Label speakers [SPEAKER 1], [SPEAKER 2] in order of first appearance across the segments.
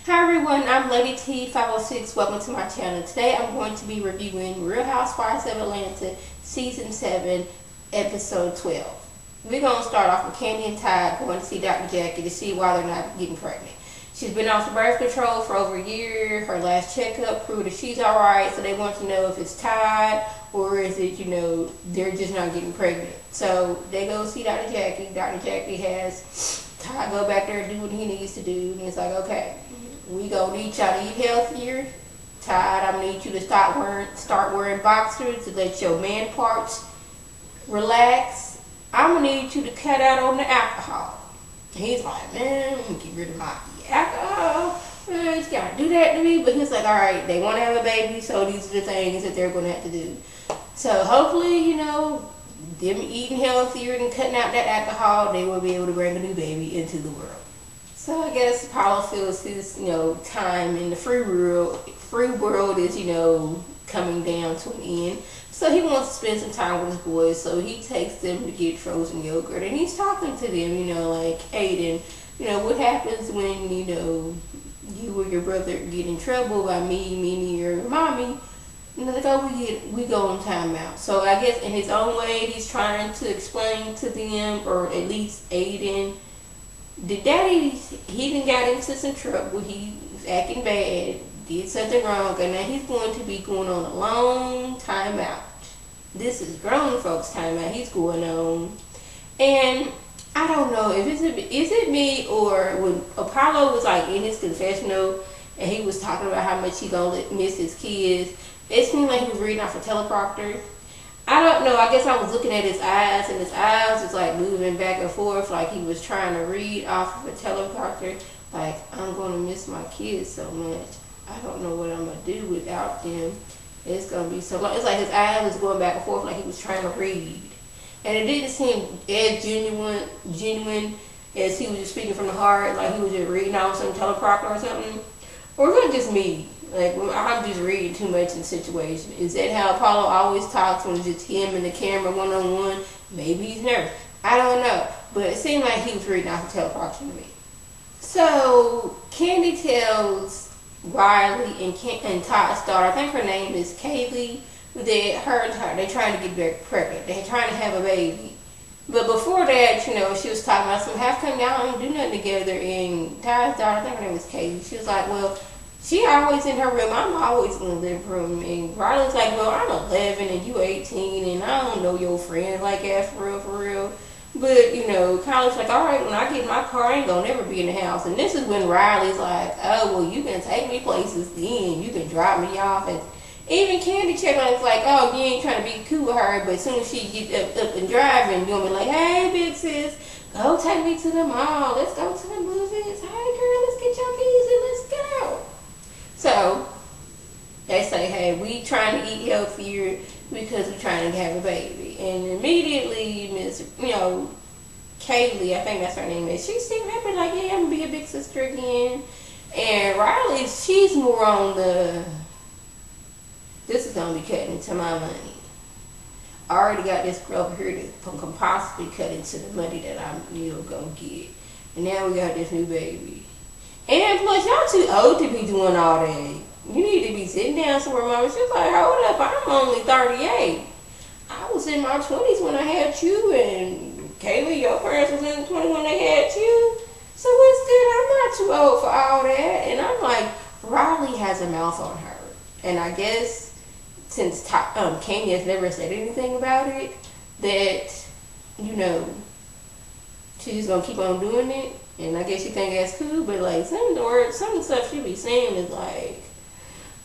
[SPEAKER 1] Hi everyone, I'm Lady T506. Welcome to my channel. Today I'm going to be reviewing Real Housewives of Atlanta Season 7, Episode 12. We're going to start off with Candy and Todd going to see Dr. Jackie to see why they're not getting pregnant. She's been off the birth control for over a year. Her last checkup proved that she's alright, so they want to know if it's Todd or is it, they're just not getting pregnant. So they go see Dr. Jackie. Dr. Jackie has Todd go back there and do what he needs to do. And it's like, okay, we gonna need y'all to eat healthier. Todd, I'm gonna need you to start wearing boxers to let your man parts relax. I'm gonna need you to cut out on the alcohol. And he's like, man, I'm gonna get rid of my alcohol. Man, you gotta do that to me. But he's like, all right, they want to have a baby, so these are the things that they're gonna have to do. So hopefully, them eating healthier and cutting out that alcohol, they will be able to bring a new baby into the world. So I guess Apollo feels his, time in the free world is, coming down to an end. So he wants to spend some time with his boys. So he takes them to get frozen yogurt. And he's talking to them, like, Aiden, what happens when, you or your brother get in trouble by me, meaning your mommy. Like, oh, we go on timeout. So I guess in his own way, he's trying to explain to them, or at least Aiden, the daddy, he done got into some trouble. He was acting bad, did something wrong, and now he's going to be going on a long time out. This is grown folks' time out he's going on. And I don't know if is it me, or when Apollo was like in his confessional and he was talking about how much he gonna miss his kids, it seemed like he was reading off a teleprompter. I don't know, I guess I was looking at his eyes, and his eyes was like moving back and forth like he was trying to read off of a teleprompter. Like, I'm going to miss my kids so much. I don't know what I'm going to do without them. It's going to be so long. It's like his eyes was going back and forth like he was trying to read. And it didn't seem as genuine as he was just speaking from the heart, like he was just reading off some teleprompter or something. Or was it just me? Like, I'm just reading too much in the situation. Is that how Apollo always talks, when it's just him and the camera one-on-one? Maybe he's nervous. I don't know. But it seemed like he was reading off a teleprompter to me. So, Candy tells Riley and Todd's daughter, I think her name is Kaylee, that her and Todd, they're trying to get pregnant. They're trying to have a baby. But before that, she was talking about how come y'all don't do nothing together? And Todd's daughter, I think her name was Kaylee, she was like, well, she always in her room. I'm always in the living room. And Riley's like, well, I'm 11 and you 18 and I don't know your friends like that for real. But, Kyle's like, all right, when I get in my car, I ain't gonna never be in the house. And this is when Riley's like, oh, well, you can take me places then. You can drop me off. And even Candy checked on it's like, oh, you ain't trying to be cool with her. But as soon as she gets up and driving, you're gonna be like, hey, big sis, go take me to the mall. Let's go to the movies. Hey, girl, let's get your keys and let's go. So, they say, hey, we trying to eat healthier because we're trying to have a baby. And immediately, Kaylee, I think that's her name is, she seemed happy, like, yeah, I'm going to be a big sister again. And Riley, she's more on the, this is going to be cutting into my money. I already got this girl over here that can possibly cut into the money that I'm going to get. And now we got this new baby. And plus, y'all too old to be doing all that. You need to be sitting down somewhere, Mama. She's like, hold up, I'm only 38. I was in my 20s when I had you, and Kaylee, your parents was in the 20s when they had you. So what's good? I'm not too old for all that. And I'm like, Riley has a mouth on her. And I guess since Candy has never said anything about it, that, she's going to keep on doing it. And I guess you think that's cool, but like some of the stuff she be saying is like,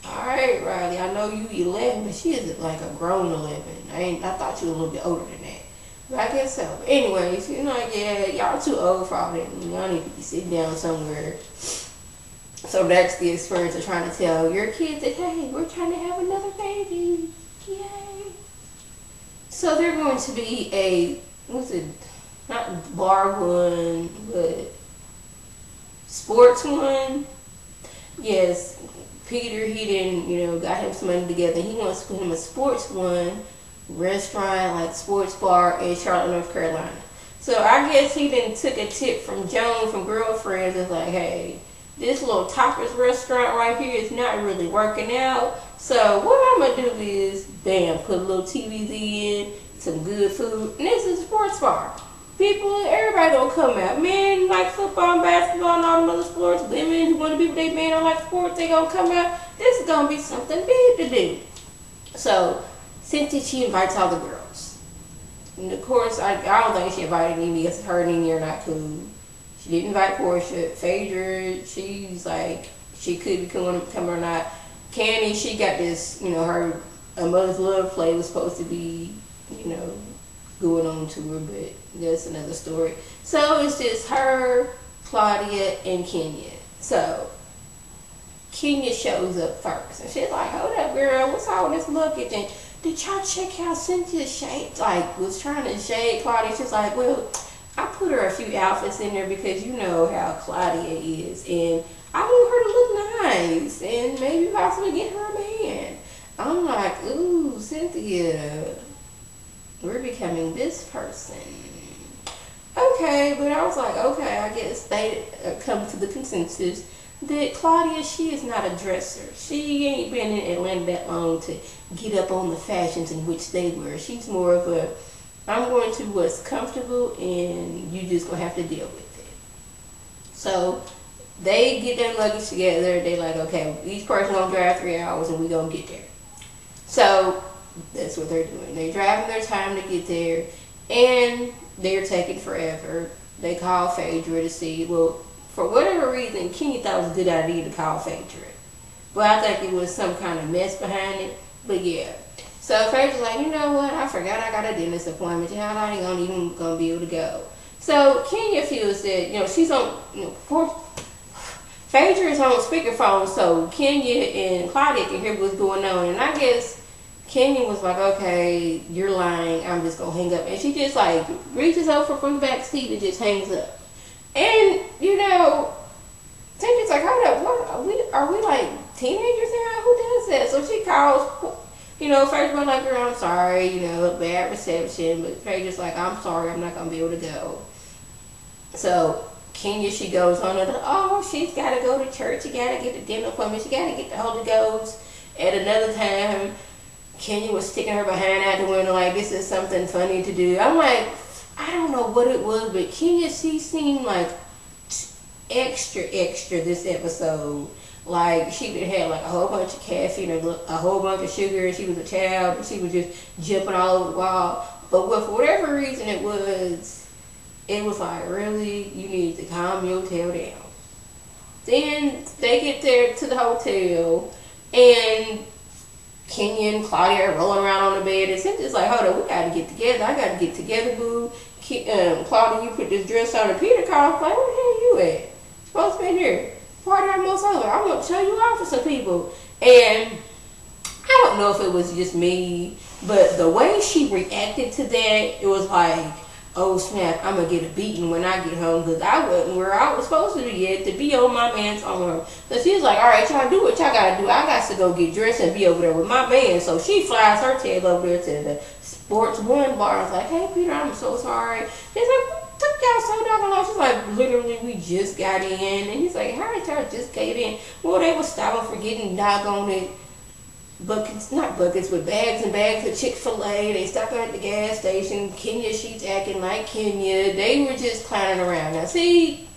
[SPEAKER 1] alright, Riley, I know you 11, but she is like a grown 11. I thought you were a little bit older than that. But I guess so. But anyways, like, yeah, y'all too old for all that. Y'all need to be sitting down somewhere. So that's the experience of trying to tell your kids that, hey, we're trying to have another baby. Yay. So they're going to be not bar one, but sports one. Yes, Peter, he didn't, got him some money together. He wants to put him a sports one restaurant, like sports bar in Charlotte, North Carolina. So I guess he then took a tip from Joan from Girlfriends. It's like, hey, this little tapas restaurant right here is not really working out. So what I'm gonna do is, bam, put a little TVZ in, some good food, and this is a sports bar. People, everybody gonna come out. Men like football and basketball and all the other sports. Women who want to be with their man don't like sports, they gonna come out. This is gonna be something big to do. So Cynthia, she invites all the girls. And of course, I don't think she invited me because her and Nene are not cool. She didn't invite Portia. Phaedra, she's like, she could be coming or not. Candy, she got this, her A Mother's Love play was supposed to be, going on to her, but that's another story. So it's just her, Claudia, and Kenya. So Kenya shows up first, and she's like, "Hold up, girl, what's all this luggage? And did y'all check how Cynthia shaped? Like, was trying to shade Claudia." She's like, "Well, I put her a few outfits in there because you know how Claudia is, and I want her to look nice, and maybe possibly get her a man." I'm like, "Ooh, Cynthia, we're becoming this person." Okay, but I was like, okay, I guess they come to the consensus that Claudia, she is not a dresser. She ain't been in Atlanta that long to get up on the fashions in which they were. She's more of a, I'm going to what's comfortable and you just gonna have to deal with it. So they get their luggage together. They like, okay, each person gonna drive 3 hours and we gonna get there. So that's what they're doing. They're driving their time to get there, and they're taking forever. They call Phaedra to see, well, for whatever reason, Kenya thought it was a good idea to call Phaedra. But I think it was some kind of mess behind it. But yeah. So Phaedra's like, you know what? I forgot I got a dentist appointment. I ain't even gonna be able to go. So Kenya feels that, she's on, Phaedra is on speakerphone, so Kenya and Claudia can hear what's going on. And I guess Kenya was like, okay, you're lying. I'm just gonna hang up. And she just like reaches over from the back seat and just hangs up. And Cynthia's like, hold up, what are we like teenagers now? Who does that? So she calls, Phaedra's like, girl, I'm sorry, bad reception. But Phaedra's like, I'm sorry, I'm not gonna be able to go. So Kenya, she goes on and she's gotta go to church. She gotta get the dental appointment. She gotta get the Holy Ghost. At another time, Kenya was sticking her behind out the window like, this is something funny to do. I'm like, I don't know what it was, but Kenya, she seemed like extra this episode. Like, she would have like a whole bunch of caffeine and a whole bunch of sugar, and she was a child, and she was just jumping all over the wall. But for whatever reason it was like, really, you need to calm your tail down. Then they get there to the hotel, and Kenya and Claudia are rolling around on the bed, and Cynthia's like, hold up, we gotta get together. I gotta get together, boo. Claudia, you put this dress on, and Peter calls, like, where the hell you at? Supposed to be here. Party almost over. I want to show you off for some people. And I don't know if it was just me, but the way she reacted to that, it was like, oh snap, I'm going to get a beating when I get home, because I wasn't where I was supposed to be yet, to be on my man's arm. So she's like, all right, y'all do what y'all got to do. I got to go get dressed and be over there with my man. So she flies her tail over there to the Sports One bar. I was like, hey Peter, I'm so sorry. He's like, what took y'all so doggone long? She's like, literally, we just got in. And he's like, how did y'all just get in? Well, they were stopping for getting doggone it. Buckets, not buckets, but bags and bags of Chick-fil-A. They stopped at the gas station. Kenya, she's acting like Kenya. They were just clowning around. Now, see,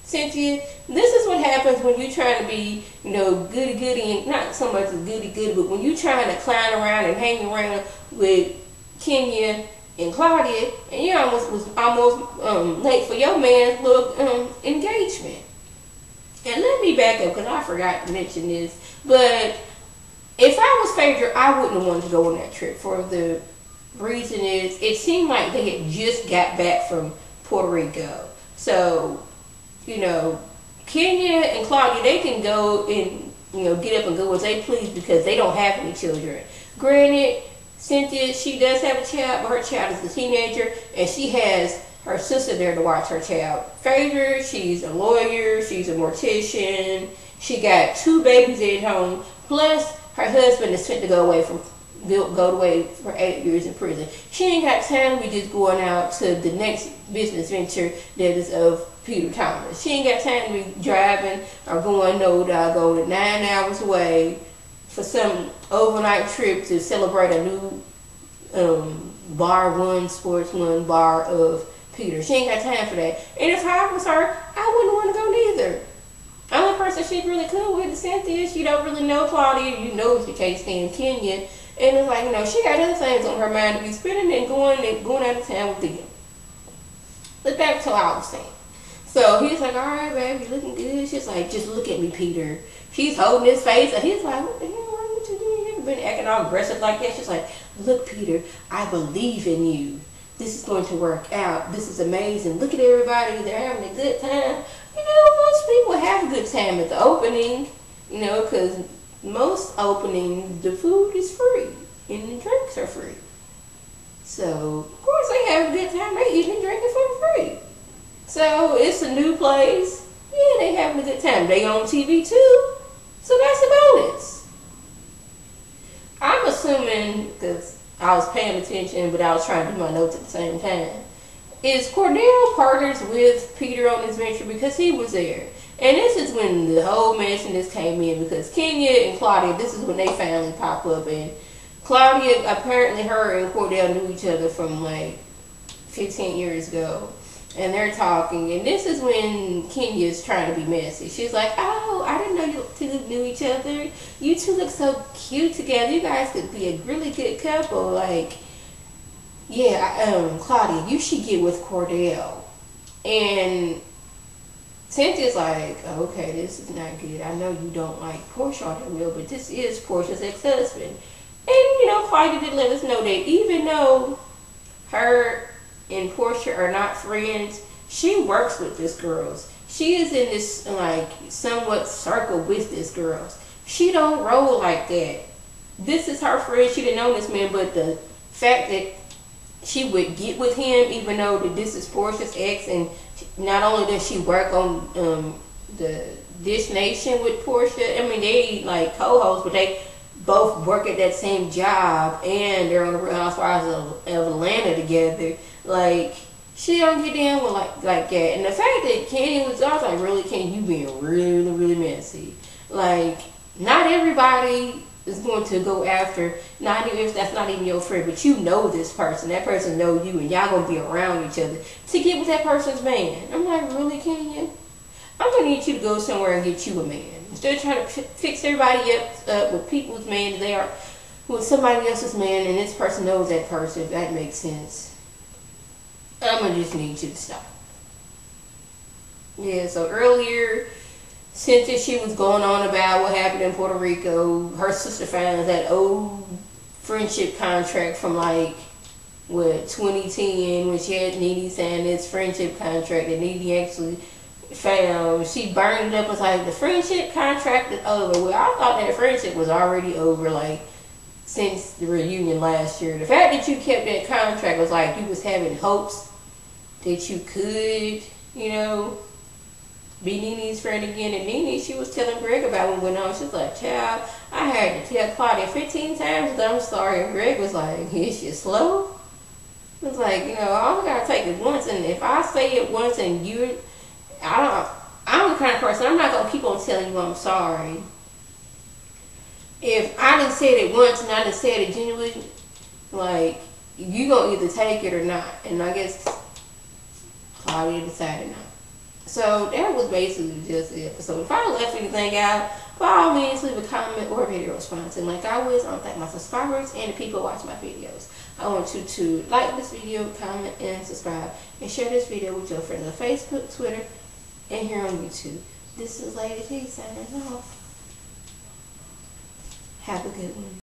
[SPEAKER 1] Cynthia, this is what happens when you're trying to be, goody-goody, and not so much as goody-goody, but when you're trying to clown around and hang around with Kenya and Claudia, and you was almost late for your man's little engagement. And let me back up, because I forgot to mention this, but if I was Phaedra, I wouldn't have wanted to go on that trip. For the reason is, it seemed like they had just got back from Puerto Rico. So, Kenya and Claudia, they can go and, get up and go as they please because they don't have any children. Granted, Cynthia, she does have a child, but her child is a teenager, and she has her sister there to watch her child. Phaedra, she's a lawyer, she's a mortician, she got 2 babies at home, plus her husband is fit to go away for 8 years in prison. She ain't got time to be just going out to the next business venture that is of Peter Thomas. She ain't got time to be driving or going go to 9 hours away for some overnight trip to celebrate a new Sports One bar of Peter. She ain't got time for that. And if I was her, I wouldn't want to go neither. The only person she's really cool with is Cynthia. She don't really know Claudia. You know she can't stand Kenya. And it's like, she got other things on her mind to be spending and going out of town with them. But that's what I was saying. So he's like, all right, babe, you looking good. She's like, just look at me, Peter. She's holding his face. And he's like, what the hell wrong with you? You ever been acting all aggressive like that? She's like, look, Peter, I believe in you. This is going to work out. This is amazing. Look at everybody. They're having a good time. Most people have a good time at the opening, because most openings, the food is free and the drinks are free. So, of course, they have a good time. They eating and drinking for free. So, it's a new place. Yeah, they having a good time. They on TV too. So, that's a bonus. I'm assuming, because I was paying attention, but I was trying to do my notes at the same time, is Cordell partners with Peter on this venture because he was there. And this is when the whole messiness came in, because Kenya and Claudia, this is when they finally pop up. And Claudia, apparently her and Cordell knew each other from like 15 years ago. And they're talking, and this is when Kenya's trying to be messy. She's like, oh, I didn't know you two knew each other. You two look so cute together. You guys could be a really good couple. Like, yeah, Claudia, you should get with Cordell. And Cynthia's like, okay, this is not good. I know you don't like Portia all that well, but this is Portia's ex-husband. And, Claudia did let us know that even though her and Portia are not friends, she works with this girls. She is in this, somewhat circle with this girls. She don't roll like that. This is her friend. She didn't know this man, but the fact that she would get with him, even though that this is Portia's ex, and not only does she work on the Dish Nation with Portia, they co-hosts, but they both work at that same job, and they're on the Real Housewives of Atlanta together. She don't get down with like that. And the fact that Kenny was, I was like, really, Kenny, you being really, really messy. Not everybody is going to go after, not even if that's not even your friend, but you know this person, that person know you, and y'all gonna be around each other to get with that person's man. I'm like, really, Kenya? I'm gonna need you to go somewhere and get you a man. Instead of trying to fix everybody up with people's man, they are with somebody else's man, and this person knows that person, if that makes sense. I'm gonna just need you to stop. Yeah, so earlier, Cynthia, she was going on about what happened in Puerto Rico. Her sister found that old friendship contract from 2010, when she had Nene sign this friendship contract that Nene actually found. She burned it up and was like, the friendship contract is over. Well, I thought that friendship was already over, since the reunion last year. The fact that you kept that contract was like you was having hopes that you could, be Nene's friend again. And Nene, she was telling Greg about what went on. She's like, child, I had to tell Claudia 15 times that I'm sorry. And Greg was like, is she slow? It was like, all I gotta take is once. And if I say it once and I'm the kind of person, I'm not gonna keep on telling you I'm sorry. If I done said it once and I done said it genuinely, you gonna either take it or not. And I guess Claudia decided not. So that was basically just the episode. If I left anything out, by all means leave a comment or a video response. And like always, I want to thank my subscribers and the people watching my videos. I want you to like this video, comment, and subscribe. And share this video with your friends on Facebook, Twitter, and here on YouTube. This is Lady T signing off. Have a good one.